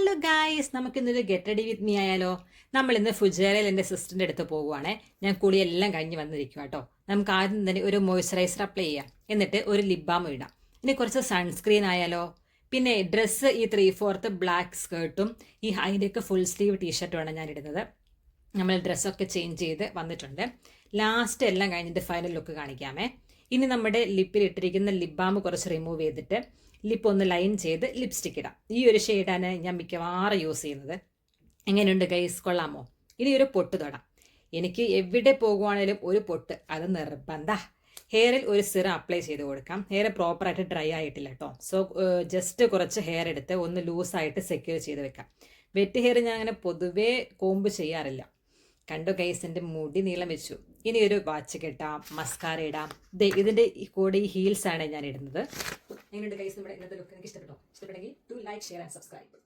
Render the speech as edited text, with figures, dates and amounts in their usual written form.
Hello guys, നമുക്കിന്നൊരു get ready with me ആയാലോ? നമ്മൾ ഇന്ന് ഫുജേറയിൽ എൻ്റെ സിസ്റ്ററിൻ്റെ അടുത്ത് പോകുവാണേ. ഞാൻ കുളിയെല്ലാം കഴിഞ്ഞ് വന്നിരിക്കുക കേട്ടോ. നമുക്ക് ആദ്യം തന്നെ ഒരു മോയ്സ്ചറൈസർ അപ്ലൈ ചെയ്യാം, എന്നിട്ട് ഒരു ലിപ് ബാം ഇടാം. ഇനി കുറച്ച് സൺസ്ക്രീൻ ആയാലോ? പിന്നെ ഡ്രസ്സ് ഈ 3/4 ബ്ലാക്ക് സ്കേർട്ടും ഈ അതിൻ്റെയൊക്കെ ഫുൾ സ്ലീവ് ടീഷർട്ടുമാണ് ഞാൻ ഇടുന്നത്. നമ്മൾ ഡ്രസ്സൊക്കെ ചേഞ്ച് ചെയ്ത് വന്നിട്ടുണ്ട്. ലാസ്റ്റ് എല്ലാം കഴിഞ്ഞിട്ട് ഫൈനൽ ലുക്ക് കാണിക്കാമേ. ഇനി നമ്മുടെ ലിപ്പിൽ ഇട്ടിരിക്കുന്ന ലിപ് ബാം കുറച്ച് റിമൂവ് ചെയ്തിട്ട് ലിപ്പ് ഒന്ന് ലൈൻ ചെയ്ത് ലിപ്സ്റ്റിക്ക് ഇടാം. ഈ ഒരു ഷെയ്ഡാണ് ഞാൻ മിക്കവാറും യൂസ് ചെയ്യുന്നത്. എങ്ങനെയുണ്ട് ഗൈസ്, കൊള്ളാമോ? ഇനി ഒരു പൊട്ട് തൊടാം. എനിക്ക് എവിടെ പോകുവാണേലും ഒരു പൊട്ട് അത് നിർബന്ധ. ഹെയറിൽ ഒരു സിറം അപ്ലൈ ചെയ്ത് കൊടുക്കാം. ഹെയർ പ്രോപ്പറായിട്ട് ഡ്രൈ ആയിട്ടില്ല കേട്ടോ. സോ ജസ്റ്റ് കുറച്ച് ഹെയർ എടുത്ത് ഒന്ന് ലൂസായിട്ട് സെക്യൂർ ചെയ്ത് വെക്കാം. വെറ്റ് ഹെയർ ഞാൻ അങ്ങനെ പൊതുവേ കോമ്പ് ചെയ്യാറില്ല. കണ്ടോ ഗൈസ്, എൻ്റെ മുടി നീളം വെച്ചു. ഇനി ഒരു വാച്ച് കെട്ടാം, മസ്കാര ഇടാം. ഇതിൻ്റെ കൂടെ ഈ ഹീൽസ് ആണ് ഞാൻ ഇടുന്നത്. എങ്ങനെയുണ്ട് ഗൈസ് നമ്മുടെ ഇന്നത്തെ ലുക്ക്? എനിക്ക് ഇഷ്ടപ്പെട്ടോ? ഇഷ്ടപ്പെട്ടെങ്കിൽ ലൈക്ക്, ഷെയർ ആൻഡ് സബ്സ്ക്രൈബ്.